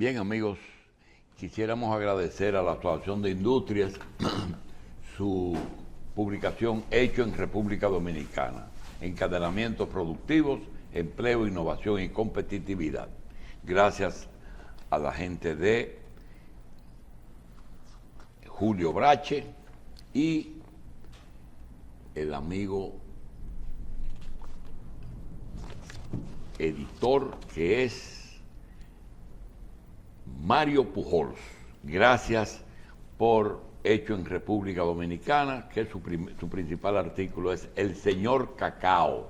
Bien, amigos, quisiéramos agradecer a la Asociación de Industrias su publicación Hecho en República Dominicana, encadenamientos productivos, empleo, innovación y competitividad. Gracias a la gente de Julio Brache y el amigo editor que es Mario Pujols. Gracias por Hecho en República Dominicana, que su principal artículo es El Señor Cacao,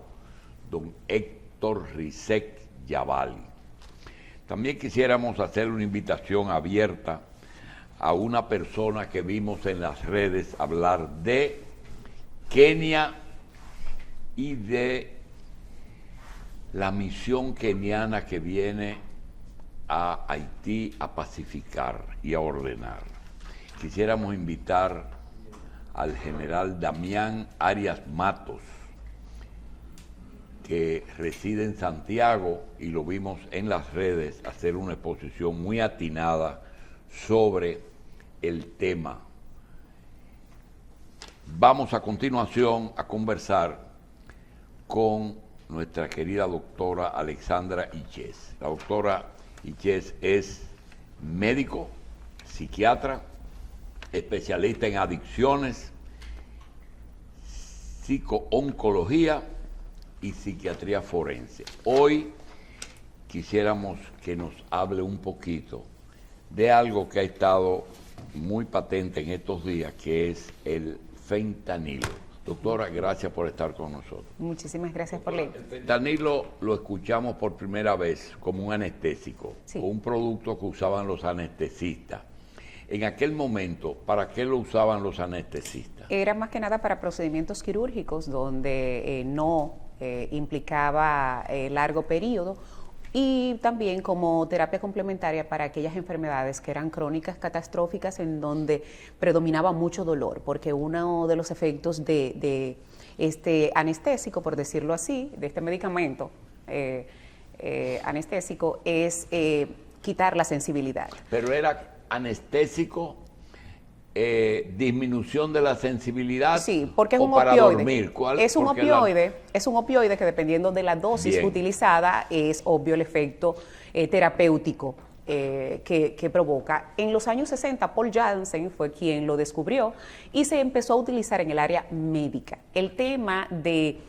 don Héctor Rizek Yavali. También quisiéramos hacer una invitación abierta a una persona que vimos en las redes hablar de Kenia y de la misión keniana que viene a Haití a pacificar y a ordenar. Quisiéramos invitar al general Damián Arias Matos, que reside en Santiago y lo vimos en las redes hacer una exposición muy atinada sobre el tema. Vamos a continuación a conversar con nuestra querida doctora Alexandra Ichez. La doctora Ichez es médico, psiquiatra, especialista en adicciones, psicooncología y psiquiatría forense. Hoy quisiéramos que nos hable un poquito de algo que ha estado muy patente en estos días, que es el fentanilo. Doctora, gracias por estar con nosotros. Muchísimas gracias por leer. El fentanilo lo escuchamos por primera vez como un anestésico, sí, un producto que usaban los anestesistas. En aquel momento, ¿para qué lo usaban los anestesistas? Era más que nada para procedimientos quirúrgicos donde no implicaba largo periodo, y también como terapia complementaria para aquellas enfermedades que eran crónicas, catastróficas, en donde predominaba mucho dolor, porque uno de los efectos de este anestésico, por decirlo así, de este medicamento anestésico, es quitar la sensibilidad. Pero era anestésico, disminución de la sensibilidad. Sí, porque es un para opioide. Dormir. Es un opioide que, dependiendo de la dosis utilizada, es obvio el efecto terapéutico que provoca. En los años 60, Paul Janssen fue quien lo descubrió y se empezó a utilizar en el área médica. El tema de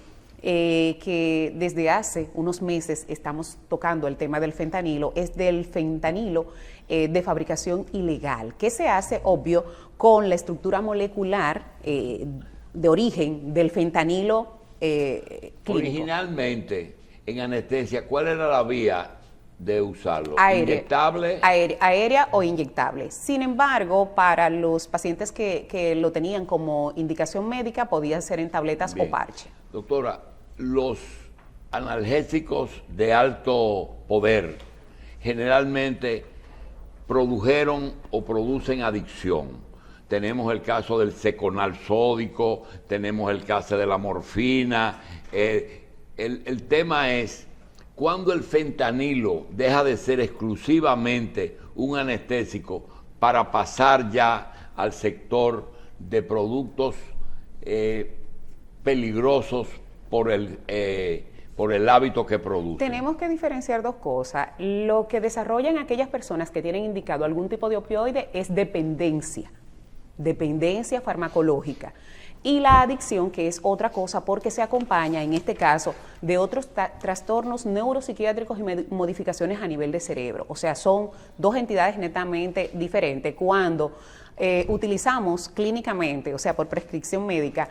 que desde hace unos meses estamos tocando el tema del fentanilo, es del fentanilo de fabricación ilegal, que se hace, obvio, con la estructura molecular de origen del fentanilo clínico. Originalmente, en anestesia, ¿cuál era la vía de usarlo? ¿Inyectable? Aérea o inyectable. Sin embargo, para los pacientes que lo tenían como indicación médica, podía ser en tabletas o parche. Doctora, los analgésicos de alto poder generalmente produjeron o producen adicción. Tenemos el caso del Seconal sódico, tenemos el caso de la morfina. El tema es, ¿cuándo el fentanilo deja de ser exclusivamente un anestésico para pasar ya al sector de productos peligrosos por el hábito que produce? Tenemos que diferenciar dos cosas. Lo que desarrollan aquellas personas que tienen indicado algún tipo de opioide es dependencia farmacológica. Y la adicción, que es otra cosa, porque se acompaña, en este caso, de otros trastornos neuropsiquiátricos y modificaciones a nivel de cerebro. O sea, son dos entidades netamente diferentes. Cuando utilizamos clínicamente, o sea, por prescripción médica,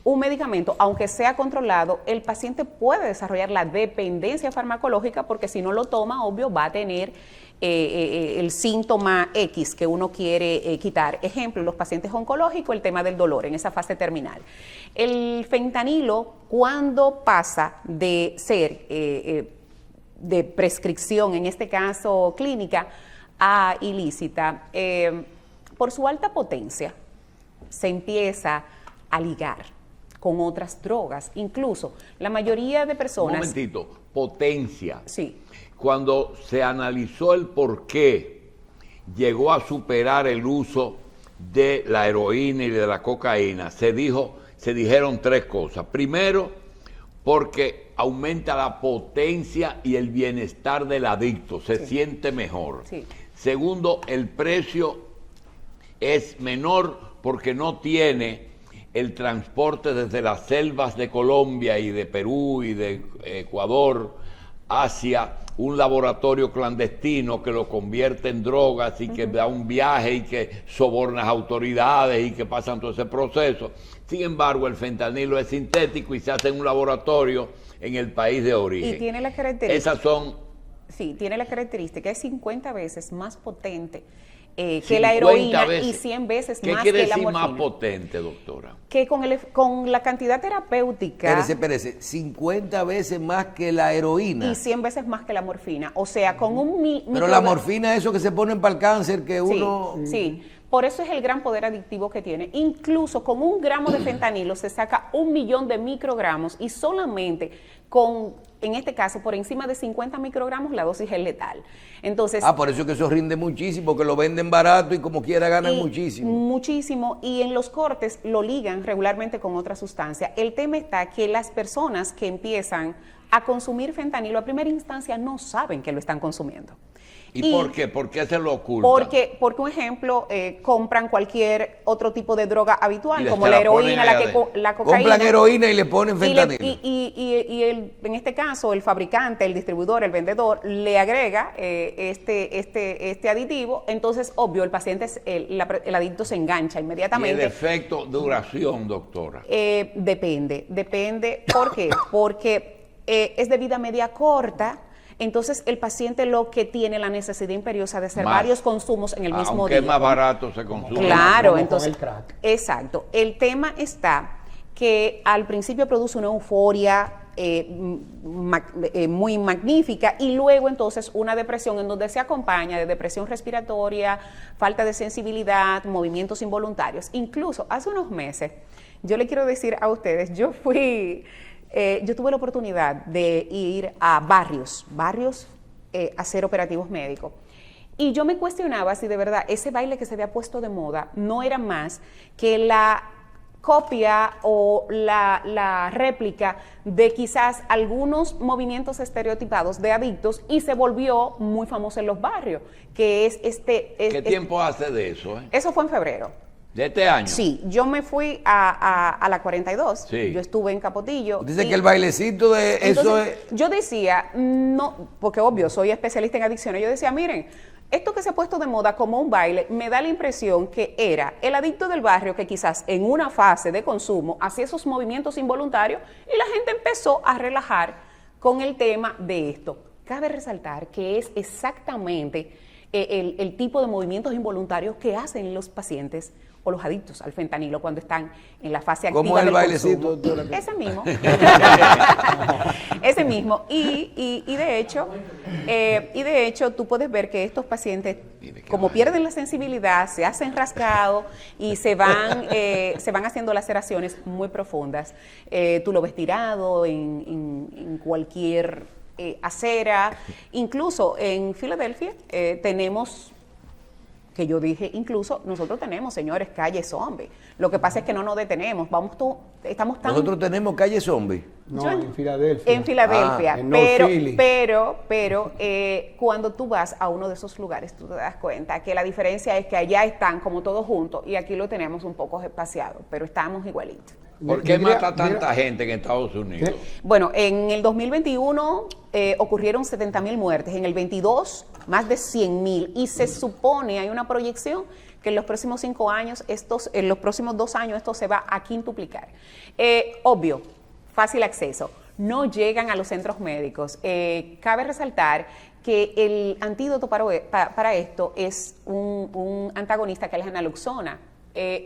un medicamento, aunque sea controlado, el paciente puede desarrollar la dependencia farmacológica, porque si no lo toma, obvio, va a tener el síntoma X que uno quiere quitar. Ejemplo, los pacientes oncológicos, el tema del dolor en esa fase terminal. El fentanilo, cuando pasa de ser de prescripción, en este caso clínica, a ilícita, por su alta potencia, se empieza a ligar con otras drogas. Incluso la mayoría de personas... Un momentito, potencia. Sí. Cuando se analizó el por qué llegó a superar el uso de la heroína y de la cocaína, se dijeron tres cosas. Primero, porque aumenta la potencia y el bienestar del adicto, se siente mejor. Sí. Segundo, el precio es menor porque no tiene el transporte desde las selvas de Colombia y de Perú y de Ecuador hacia un laboratorio clandestino que lo convierte en drogas y que da un viaje y que soborna a las autoridades y que pasan todo ese proceso. Sin embargo, el fentanilo es sintético y se hace en un laboratorio en el país de origen. Y tiene la característica. Esas son... Sí, tiene la característica, es 50 veces más potente que la heroína y 100 veces más que la morfina. ¿Qué quiere decir más potente, doctora? Que con la cantidad terapéutica... Espérese, 50 veces más que la heroína. Y 100 veces más que la morfina. O sea, con un... Pero la morfina, eso que se ponen para el cáncer, que uno... Sí, por eso es el gran poder adictivo que tiene. Incluso con 1 gramo de fentanilo se saca 1 millón de microgramos y solamente con, en este caso, por encima de 50 microgramos la dosis es letal. Entonces... por eso es que eso rinde muchísimo, que lo venden barato y como quiera ganan muchísimo. Muchísimo, y en los cortes lo ligan regularmente con otra sustancia. El tema está que las personas que empiezan a consumir fentanilo a primera instancia no saben que lo están consumiendo. ¿Y por qué? ¿Por qué se lo ocultan? Porque un ejemplo, compran cualquier otro tipo de droga habitual, como la heroína, la cocaína. Compran heroína y le ponen fentanilo. En este caso, el fabricante, el distribuidor, el vendedor, le agrega este aditivo. Entonces, obvio, el paciente, el adicto se engancha inmediatamente. ¿Y el efecto duración, doctora? Depende. ¿Por qué? Porque es de vida media corta. Entonces, el paciente lo que tiene la necesidad imperiosa de hacer varios consumos en el mismo día. Aunque es más barato, se consume. Claro, como entonces, con el crack. Exacto. El tema está que al principio produce una euforia muy magnífica y luego entonces una depresión en donde se acompaña de depresión respiratoria, falta de sensibilidad, movimientos involuntarios. Incluso hace unos meses, yo le quiero decir a ustedes, yo tuve la oportunidad de ir a barrios a hacer operativos médicos. Y yo me cuestionaba si de verdad ese baile que se había puesto de moda no era más que la copia o la réplica de quizás algunos movimientos estereotipados de adictos y se volvió muy famoso en los barrios, que es ¿Qué tiempo hace de eso? Eso fue en febrero. ¿De este año? Sí, yo me fui a la 42, sí. Yo estuve en Capotillo. Dice que el bailecito de eso es... Yo decía, no, porque obvio, soy especialista en adicciones, yo decía, miren, esto que se ha puesto de moda como un baile, me da la impresión que era el adicto del barrio que quizás en una fase de consumo hacía esos movimientos involuntarios y la gente empezó a relajar con el tema de esto. Cabe resaltar que es exactamente el tipo de movimientos involuntarios que hacen los pacientes o los adictos al fentanilo cuando están en la fase activa. ¿Cómo es el del bailecito, consumo. doctora? Ese mismo. Ese mismo. Y de hecho, tú puedes ver que estos pacientes, como pierden la sensibilidad, se hacen rascados y se van haciendo laceraciones muy profundas. Tú lo ves tirado en cualquier acera. Incluso en Filadelfia tenemos... que yo dije, incluso nosotros tenemos, señores, calle zombie. Lo que pasa es que no nos detenemos. Estamos tan... Nosotros tenemos calle zombie. No, en Filadelfia. En Filadelfia. En North Philly. Pero cuando tú vas a uno de esos lugares, tú te das cuenta que la diferencia es que allá están como todos juntos y aquí lo tenemos un poco espaciado, pero estamos igualitos. ¿Por qué mata tanta gente en Estados Unidos? Bueno, en el 2021 ocurrieron 70,000 muertes, en el 22 más de 100,000 y se supone, hay una proyección que en los próximos 5 años, en los próximos 2 años esto se va a quintuplicar. Obvio, fácil acceso, no llegan a los centros médicos. Cabe resaltar que el antídoto para esto es un antagonista que es la naloxona.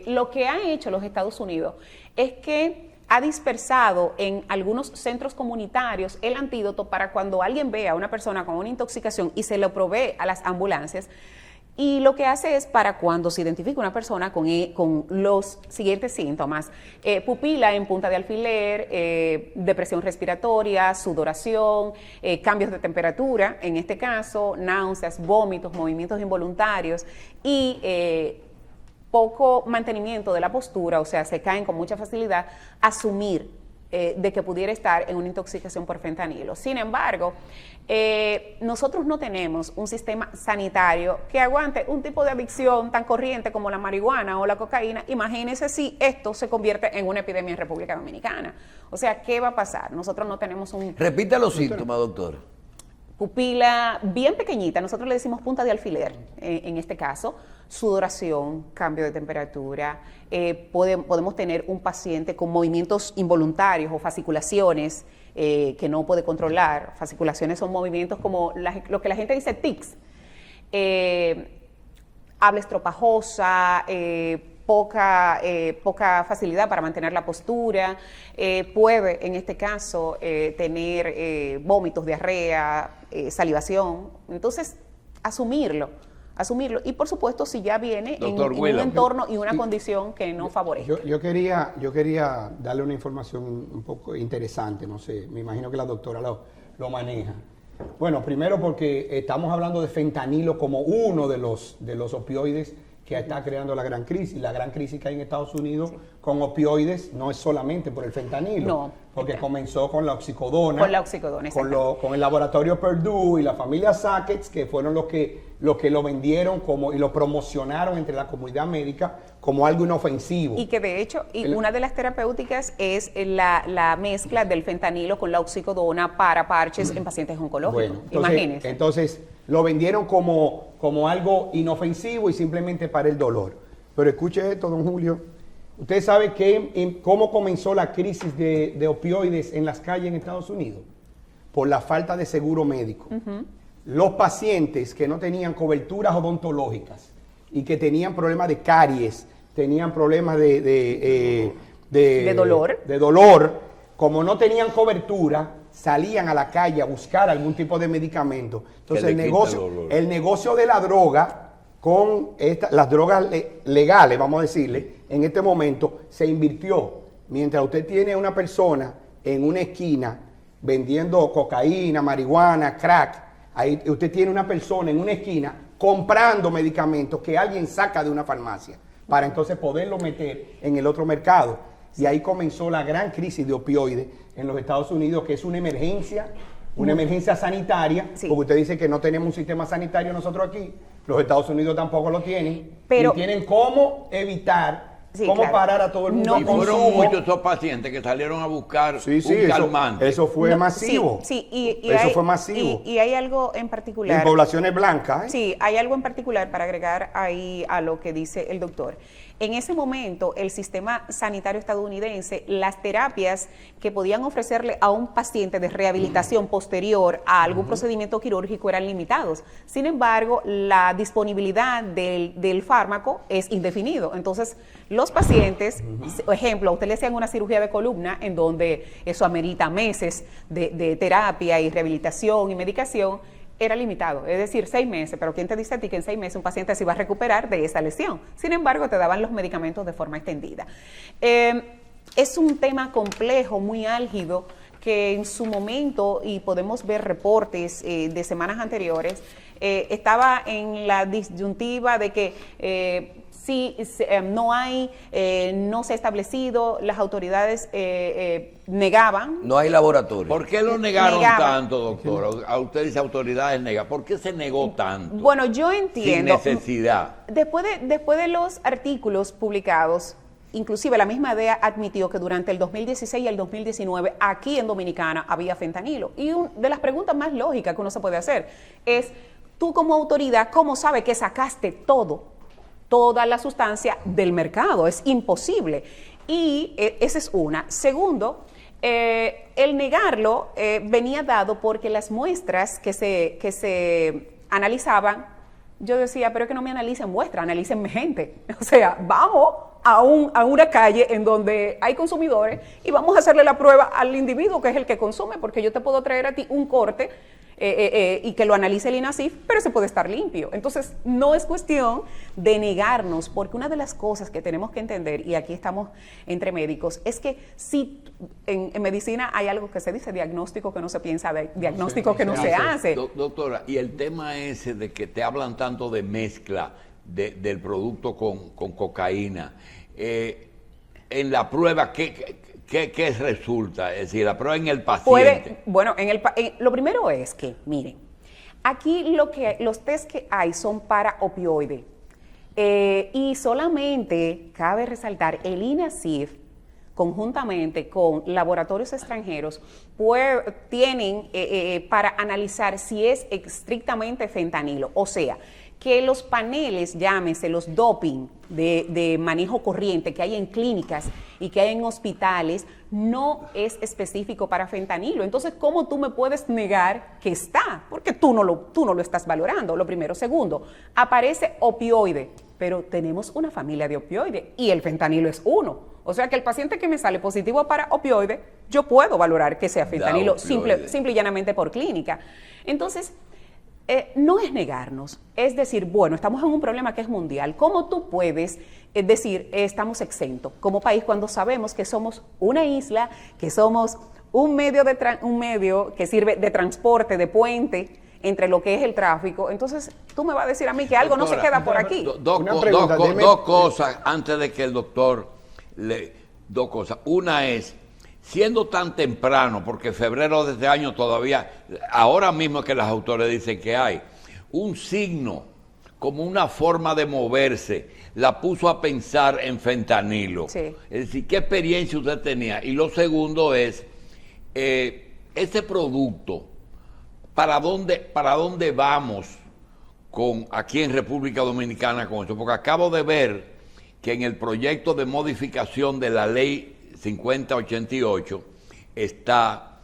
Lo que ha hecho los Estados Unidos es que ha dispersado en algunos centros comunitarios el antídoto para cuando alguien vea a una persona con una intoxicación y se lo provee a las ambulancias, Y lo que hace es para cuando se identifica una persona con los siguientes síntomas: pupila en punta de alfiler, depresión respiratoria, sudoración, cambios de temperatura, en este caso, náuseas, vómitos, movimientos involuntarios y poco mantenimiento de la postura, o sea, se caen con mucha facilidad, asumir de que pudiera estar en una intoxicación por fentanilo. Sin embargo, nosotros no tenemos un sistema sanitario que aguante un tipo de adicción tan corriente como la marihuana o la cocaína. Imagínense si esto se convierte en una epidemia en República Dominicana. O sea, ¿qué va a pasar? Nosotros no tenemos un... Repita los síntomas, doctora. Pupila bien pequeñita, nosotros le decimos punta de alfiler en este caso, sudoración, cambio de temperatura, podemos tener un paciente con movimientos involuntarios o fasciculaciones que no puede controlar. Fasciculaciones son movimientos como lo que la gente dice tics, habla estropajosa, poca facilidad para mantener la postura, puede en este caso tener vómitos, diarrea, salivación. Entonces, asumirlo. Y por supuesto, si ya viene en un entorno y una condición que no favorece. Yo quería darle una información un poco interesante, no sé, me imagino que la doctora lo maneja. Bueno, primero porque estamos hablando de fentanilo como uno de los opioides que está creando la gran crisis. La gran crisis que hay en Estados Unidos con opioides no es solamente por el fentanilo, no, porque comenzó con la oxicodona. Con la oxicodona, con el laboratorio Purdue y la familia Sackett, que fueron los que lo vendieron y lo promocionaron entre la comunidad médica como algo inofensivo. Y que de hecho, una de las terapéuticas es la mezcla del fentanilo con la oxicodona para parches en pacientes oncológicos. Bueno, imagínense. Entonces, lo vendieron como algo inofensivo y simplemente para el dolor. Pero escuche esto, don Julio. ¿Usted sabe cómo comenzó la crisis de opioides en las calles en Estados Unidos? Por la falta de seguro médico. Los pacientes que no tenían coberturas odontológicas y que tenían problemas de caries, tenían problemas de dolor, como no tenían cobertura, salían a la calle a buscar algún tipo de medicamento. Entonces el negocio de la droga con las drogas legales, vamos a decirle, en este momento se invirtió. Mientras usted tiene una persona en una esquina vendiendo cocaína, marihuana, crack, ahí usted tiene una persona en una esquina comprando medicamentos que alguien saca de una farmacia para entonces poderlo meter en el otro mercado. Y ahí comenzó la gran crisis de opioides en los Estados Unidos, que es una emergencia sanitaria, porque usted dice que no tenemos un sistema sanitario nosotros aquí, los Estados Unidos tampoco lo tienen, y tienen cómo evitar, parar a todo el mundo. Y fueron muchos esos pacientes que salieron a buscar un calmante. Eso fue masivo. Eso fue masivo. Y hay algo en particular. En poblaciones blancas. Sí, hay algo en particular para agregar ahí a lo que dice el doctor. En ese momento, el sistema sanitario estadounidense, las terapias que podían ofrecerle a un paciente de rehabilitación posterior a algún procedimiento quirúrgico eran limitados. Sin embargo, la disponibilidad del fármaco es indefinido. Entonces, los pacientes, por ejemplo, a usted le hacían una cirugía de columna en donde eso amerita meses de terapia y rehabilitación y medicación, era limitado, es decir, 6 meses, pero ¿quién te dice a ti que en 6 meses un paciente se va a recuperar de esa lesión? Sin embargo, te daban los medicamentos de forma extendida. Es un tema complejo, muy álgido, que en su momento, y podemos ver reportes de semanas anteriores, estaba en la disyuntiva de que no se ha establecido, las autoridades negaban. No hay laboratorio. ¿Por qué lo negaron tanto, doctor? A usted dice autoridades negan. ¿Por qué se negó tanto? Bueno, yo entiendo. Sin necesidad. Después de los artículos publicados, inclusive la misma DEA admitió que durante el 2016 y el 2019 aquí en Dominicana había fentanilo. Y una de las preguntas más lógicas que uno se puede hacer es, tú como autoridad, ¿cómo sabes que sacaste toda la sustancia del mercado? Es imposible. Y esa es una. Segundo, el negarlo venía dado porque las muestras que se analizaban, yo decía, pero es que no me analicen muestras, analícenme gente. O sea, vamos a una calle en donde hay consumidores y vamos a hacerle la prueba al individuo que es el que consume, porque yo te puedo traer a ti un corte y que lo analice el INASIF, pero se puede estar limpio. Entonces, no es cuestión de negarnos, porque una de las cosas que tenemos que entender, y aquí estamos entre médicos, es que si en medicina hay algo que se dice diagnóstico que no se piensa, diagnóstico que no se hace. Doctora, y el tema ese de que te hablan tanto de mezcla del producto con cocaína, en la prueba, ¿qué resulta? Es decir, la prueba en el paciente. Lo primero es que, miren, aquí los test que hay son para opioide. Y solamente cabe resaltar, el INASIF, conjuntamente con laboratorios extranjeros, tienen para analizar si es estrictamente fentanilo. O sea, que los paneles, llámese los doping de manejo corriente que hay en clínicas y que hay en hospitales, no es específico para fentanilo. Entonces, ¿cómo tú me puedes negar que está? Porque tú no lo estás valorando, lo primero. Segundo, aparece opioide, pero tenemos una familia de opioides y el fentanilo es uno. O sea que el paciente que me sale positivo para opioide, yo puedo valorar que sea fentanilo simple y llanamente por clínica. Entonces, no es negarnos, es decir, bueno, estamos en un problema que es mundial. ¿Cómo tú puedes decir estamos exentos como país cuando sabemos que somos una isla, que somos un medio que sirve de transporte, de puente entre lo que es el tráfico? Entonces, tú me vas a decir a mí que algo Doctora, no se queda por aquí. Dos cosas antes de que el doctor dos cosas. Una es, siendo tan temprano, porque febrero de este año todavía, ahora mismo es que las autoridades dicen que hay un signo, como una forma de moverse, la puso a pensar en fentanilo. Sí. Es decir, ¿qué experiencia usted tenía? Y lo segundo es, ese producto, ¿para dónde vamos aquí en República Dominicana con eso? Porque acabo de ver que en el proyecto de modificación de la ley 5088 está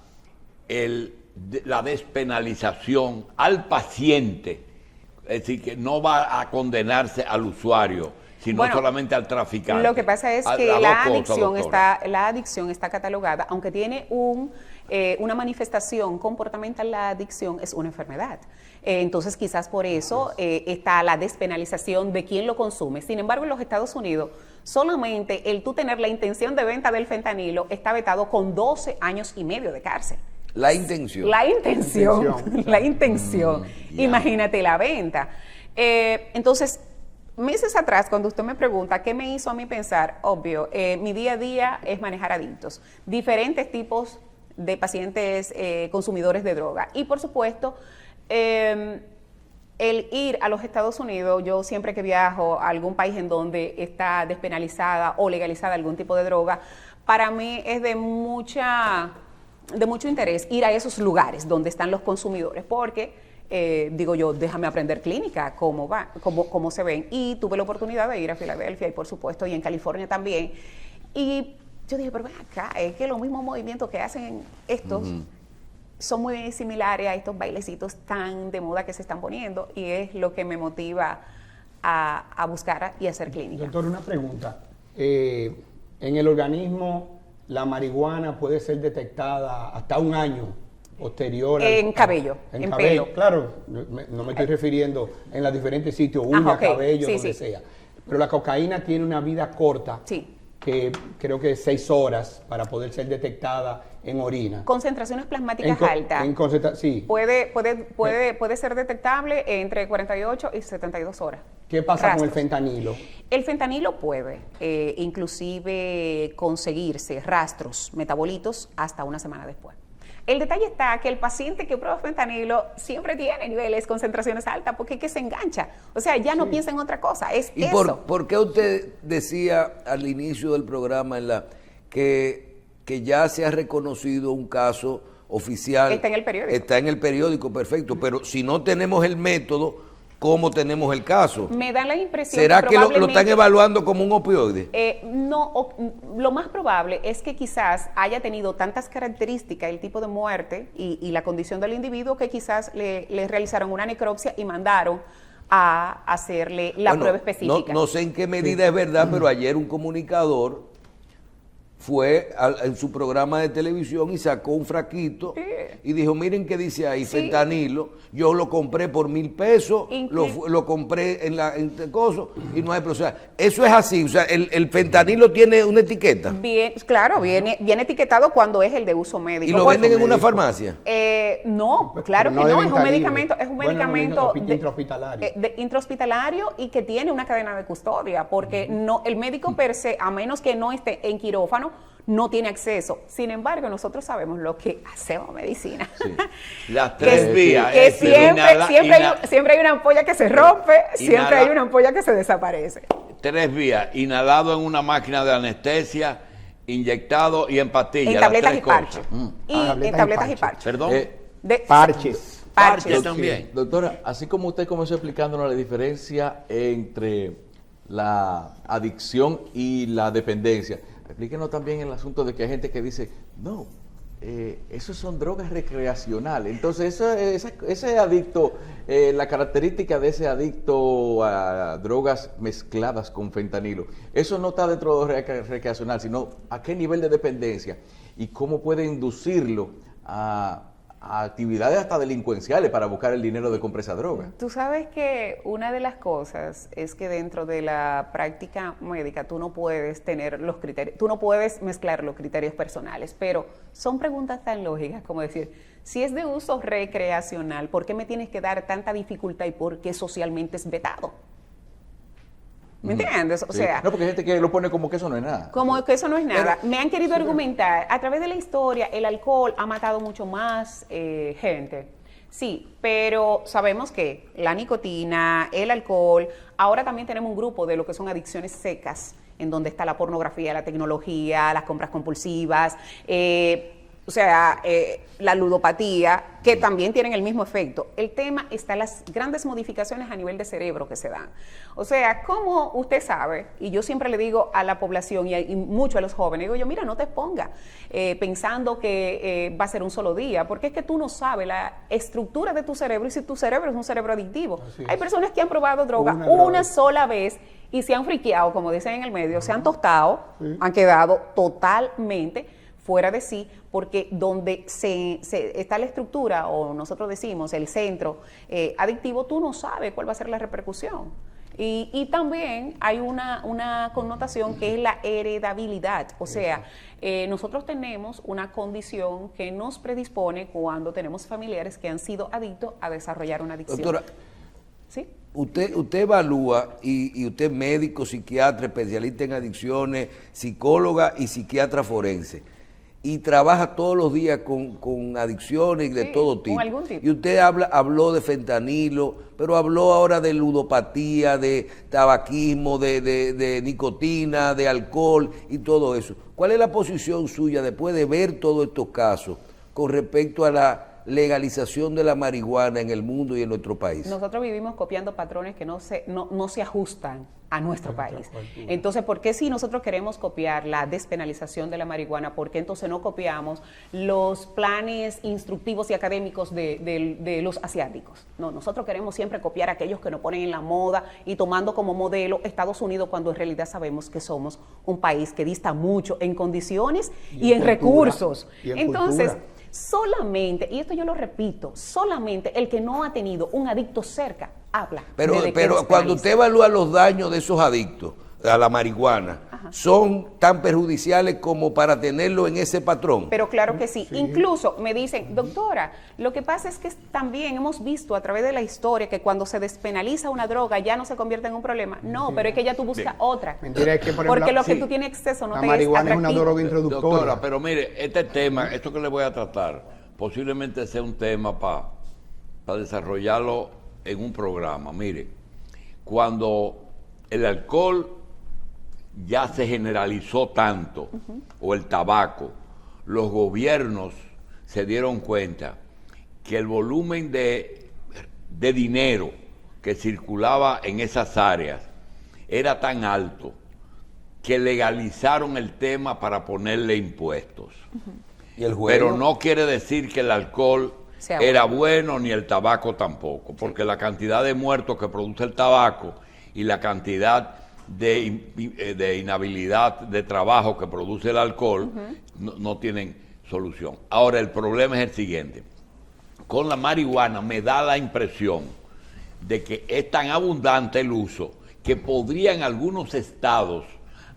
la despenalización al paciente, es decir, que no va a condenarse al usuario, sino solamente al traficante. Lo que pasa es que la adicción está catalogada, aunque tiene una manifestación comportamental, la adicción es una enfermedad. Entonces quizás por eso está la despenalización de quien lo consume. Sin embargo, en los Estados Unidos, solamente el tú tener la intención de venta del fentanilo está vetado con 12 años y medio de cárcel. La intención. La intención. Imagínate la venta. Entonces, meses atrás, cuando usted me pregunta qué me hizo a mí pensar, obvio, mi día a día es manejar adictos, diferentes tipos de pacientes consumidores de droga. Y por supuesto, el ir a los Estados Unidos, yo siempre que viajo a algún país en donde está despenalizada o legalizada algún tipo de droga, para mí es de mucho interés ir a esos lugares donde están los consumidores, porque digo yo, déjame aprender clínica, cómo se ven. Y tuve la oportunidad de ir a Filadelfia y por supuesto, y en California también. Y yo dije, pero ven acá, es que los mismos movimientos que hacen estos son muy similares a estos bailecitos tan de moda que se están poniendo, y es lo que me motiva a buscar y hacer clínica. Doctor, una pregunta. En el organismo, la marihuana puede ser detectada hasta un año posterior en cabello, en pelo. Claro, no me estoy refiriendo en los diferentes sitios, uña, cabello, donde sea. Pero la cocaína tiene una vida corta, que creo que es 6 horas para poder ser detectada en orina. Concentraciones plasmáticas altas. Sí. Puede ser detectable entre 48 y 72 horas. ¿Qué pasa con el fentanilo? El fentanilo puede inclusive conseguirse rastros, metabolitos, hasta una semana después. El detalle está que el paciente que prueba fentanilo siempre tiene niveles, concentraciones altas, porque es que se engancha. O sea, ya no piensa en otra cosa, es ¿Y eso. por qué usted decía al inicio del programa que ya se ha reconocido un caso oficial? Está en el periódico. Está en el periódico, perfecto. Pero si no tenemos el método, ¿cómo tenemos el caso? Me da la impresión ¿Será que lo están evaluando como un opioide? No, lo más probable es que quizás haya tenido tantas características el tipo de muerte y la condición del individuo que quizás le realizaron una necropsia y mandaron a hacerle la prueba específica. No sé en qué medida es verdad, pero ayer un comunicador fue en su programa de televisión y sacó un fraquito y dijo, miren qué dice ahí, fentanilo, yo lo compré por $1,000, lo compré en coso y no hay, o sea, eso es así, o sea, el fentanilo tiene una etiqueta. Bien, claro, viene etiquetado cuando es el de uso médico. ¿Y lo venden en una farmacia? No, claro Pero que no no, de es un venta medicamento, libre. es un Bueno, medicamento intrahospitalario. intrahospitalario y que tiene una cadena de custodia, porque no, el médico per se, a menos que no esté en quirófano, no tiene acceso. Sin embargo, nosotros sabemos lo que hacemos medicina. Sí. Las tres vías. Que es siempre hay una ampolla que se rompe, siempre hay inhala- una ampolla que se desaparece. Tres vías, inhalado en una máquina de anestesia, inyectado y en pastillas. En las tabletas tres y parches. cosas. Y en tabletas y parches. Perdón. Parches. Parches también. Doctora, así como usted comenzó explicándonos la diferencia entre la adicción y la dependencia, explíquenos también el asunto de que hay gente que dice, no, eso son drogas recreacionales. Entonces, ese adicto, la característica de ese adicto a drogas mezcladas con fentanilo, eso no está dentro de recreacional, sino a qué nivel de dependencia y cómo puede inducirlo a actividades hasta delincuenciales para buscar el dinero de compra esa droga. Tú sabes que una de las cosas es que dentro de la práctica médica tú no puedes tener los criterios, tú no puedes mezclar los criterios personales, pero son preguntas tan lógicas como decir, si es de uso recreacional, ¿por qué me tienes que dar tanta dificultad y por qué socialmente es vetado? ¿Me entiendes? O Sí. sea, No, porque hay gente que lo pone como que eso no es nada. como que eso no es nada. Me han querido argumentar, a través de la historia, el alcohol ha matado mucho más gente. Sí, pero sabemos que la nicotina, el alcohol, ahora también tenemos un grupo de lo que son adicciones secas, en donde está la pornografía, la tecnología, las compras compulsivas, la ludopatía, que también tienen el mismo efecto. El tema está en las grandes modificaciones a nivel de cerebro que se dan. O sea, como usted sabe, y yo siempre le digo a la población y mucho a los jóvenes, digo yo, mira, no te exponga pensando que va a ser un solo día, porque es que tú no sabes la estructura de tu cerebro y si tu cerebro es un cerebro adictivo. Hay personas que han probado droga una sola vez y se han friqueado, como dicen en el medio, se han tostado, han quedado totalmente fuera de sí, porque donde está la estructura, o nosotros decimos el centro adictivo, tú no sabes cuál va a ser la repercusión. Y también hay una connotación que es la heredabilidad, o sea, nosotros tenemos una condición que nos predispone cuando tenemos familiares que han sido adictos a desarrollar una adicción. Doctora, ¿Sí? Usted evalúa, y usted es médico, psiquiatra, especialista en adicciones, psicóloga y psiquiatra forense, y trabaja todos los días con adicciones de todo tipo. Con algún tipo. Y usted habló de fentanilo, pero habló ahora de ludopatía, de tabaquismo, de nicotina, de alcohol y todo eso. ¿Cuál es la posición suya después de ver todos estos casos con respecto a la legalización de la marihuana en el mundo y en nuestro país? Nosotros vivimos copiando patrones que no se ajustan a nuestro país. Entonces, ¿por qué si nosotros queremos copiar la despenalización de la marihuana, por qué entonces no copiamos los planes instructivos y académicos de los asiáticos? No, nosotros queremos siempre copiar a aquellos que nos ponen en la moda y tomando como modelo Estados Unidos, cuando en realidad sabemos que somos un país que dista mucho en condiciones y en cultura, recursos. y en Entonces, cultura. solamente, y esto yo lo repito, solamente el que no ha tenido un adicto cerca habla. Pero de que cuando usted evalúa los daños de esos adictos a la marihuana, ¿son tan perjudiciales como para tenerlo en ese patrón? Pero claro que sí. Incluso me dicen, doctora, lo que pasa es que también hemos visto a través de la historia que cuando se despenaliza una droga ya no se convierte en un problema. No, pero es que ya tú buscas otra. Mentira, es que, por ejemplo, porque lo que sí, tú tienes acceso no la te es marihuana es una atractivo. droga introductora. Doctora, pero mire, este tema, esto que le voy a tratar, posiblemente sea un tema para desarrollarlo en un programa. Mire, cuando el alcohol ya se generalizó tanto, o el tabaco, los gobiernos se dieron cuenta que el volumen de dinero que circulaba en esas áreas era tan alto que legalizaron el tema para ponerle impuestos. ¿Y el juego? Pero no quiere decir que el alcohol Sea era bueno ni el tabaco tampoco, porque la cantidad de muertos que produce el tabaco y la cantidad de inhabilidad de trabajo que produce el alcohol, no tienen solución. Ahora, el problema es el siguiente. Con la marihuana me da la impresión de que es tan abundante el uso que podrían algunos estados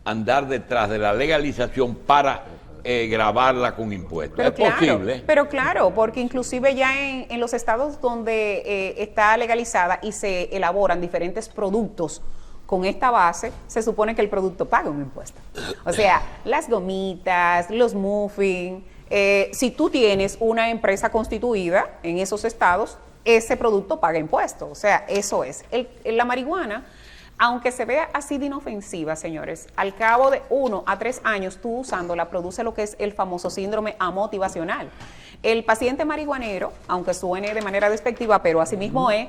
andar detrás de la legalización para gravarla con impuestos. Pero ¿Es claro, posible? pero claro, porque inclusive ya en los estados donde está legalizada y se elaboran diferentes productos con esta base, se supone que el producto paga un impuesto. O sea, las gomitas, los muffins, si tú tienes una empresa constituida en esos estados, ese producto paga impuestos. O sea, eso es. La marihuana, aunque se vea así de inofensiva, señores, al cabo de 1 a 3 años tú usándola produce lo que es el famoso síndrome amotivacional. El paciente marihuanero, aunque suene de manera despectiva, pero así mismo es,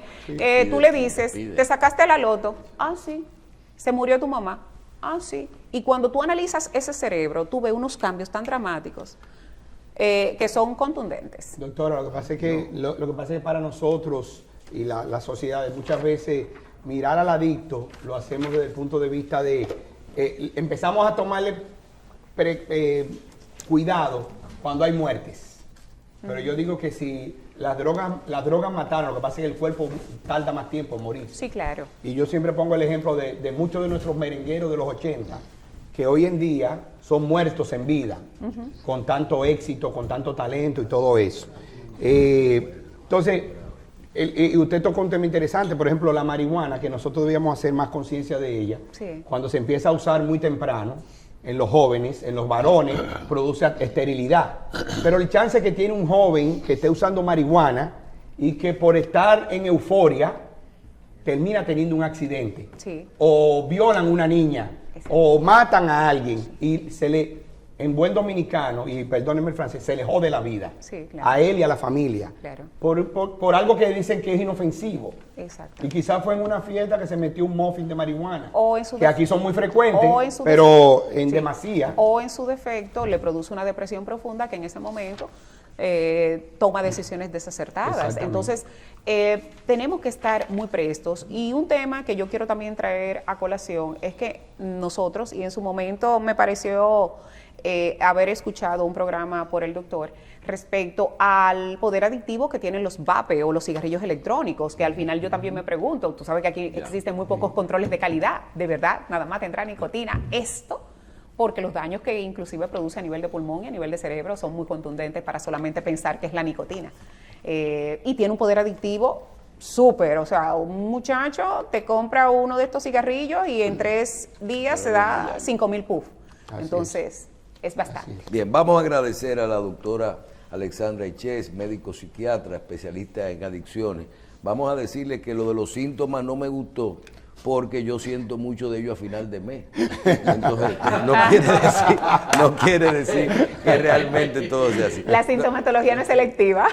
tú le dices, te sacaste la loto, ah sí, se murió tu mamá, ah sí. Y cuando tú analizas ese cerebro, tú ves unos cambios tan dramáticos que son contundentes. Doctora, lo que pasa es que, lo que pasa es que para nosotros y la sociedad muchas veces mirar al adicto lo hacemos desde el punto de vista de empezamos a tomarle cuidado cuando hay muertes. Pero yo digo que si las drogas mataron, lo que pasa es que el cuerpo tarda más tiempo en morir. Sí, claro. Y yo siempre pongo el ejemplo de muchos de nuestros merengueros de los 80, que hoy en día son muertos en vida, con tanto éxito, con tanto talento y todo eso. Entonces, y usted tocó un tema interesante, por ejemplo, la marihuana, que nosotros debíamos hacer más conciencia de ella. Sí. Cuando se empieza a usar muy temprano, en los jóvenes, en los varones, produce esterilidad. Pero el chance que tiene un joven que esté usando marihuana y que por estar en euforia termina teniendo un accidente. Sí. O violan a una niña, exacto, o matan a alguien y se le, en buen dominicano, y perdónenme el francés, se le jode la vida. Sí, claro. A él y a la familia. Claro. Por algo que dicen que es inofensivo. Exacto. Y quizás fue en una fiesta que se metió un muffin de marihuana. O en su que aquí son muy frecuentes, o en su pero en sí, demasía. O en su defecto le produce una depresión profunda que en ese momento toma decisiones desacertadas. Exactamente. Entonces, tenemos que estar muy prestos. Y un tema que yo quiero también traer a colación es que nosotros, y en su momento me pareció haber escuchado un programa por el doctor respecto al poder adictivo que tienen los vape o los cigarrillos electrónicos, que al final yo también me pregunto, tú sabes que aquí existen muy pocos controles de calidad, de verdad, nada más tendrá nicotina, esto, porque los daños que inclusive produce a nivel de pulmón y a nivel de cerebro son muy contundentes para solamente pensar que es la nicotina. Y tiene un poder adictivo súper, o sea, un muchacho te compra uno de estos cigarrillos y en 3 días se da 5,000 puff. Entonces, es bastante. Bien, vamos a agradecer a la doctora Alexandra Ichez, médico psiquiatra, especialista en adicciones. Vamos a decirle que lo de los síntomas no me gustó porque yo siento mucho de ello a final de mes. Entonces, no quiere decir que realmente todo sea así. La sintomatología no es selectiva.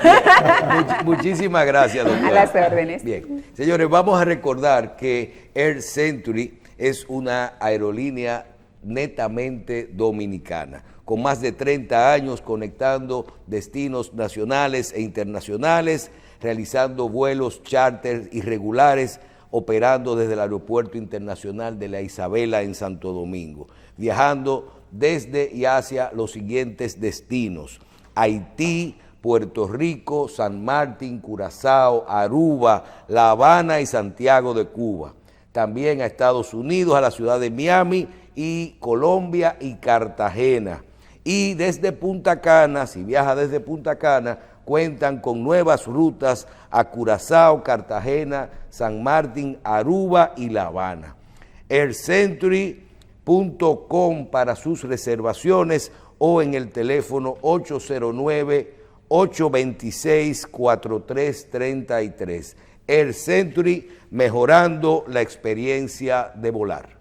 Muchísimas gracias, doctora. A las órdenes. Bien, señores, vamos a recordar que Air Century es una aerolínea netamente dominicana, con más de 30 años conectando destinos nacionales e internacionales, realizando vuelos charter irregulares, operando desde el Aeropuerto Internacional de la Isabela en Santo Domingo, viajando desde y hacia los siguientes destinos: Haití, Puerto Rico, San Martín, Curazao, Aruba, La Habana y Santiago de Cuba. También a Estados Unidos, a la ciudad de Miami y Colombia y Cartagena. Y desde Punta Cana, si viaja desde Punta Cana, cuentan con nuevas rutas a Curazao, Cartagena, San Martín, Aruba y La Habana. aircentury.com para sus reservaciones o en el teléfono 809-826-4333. Air Century, mejorando la experiencia de volar.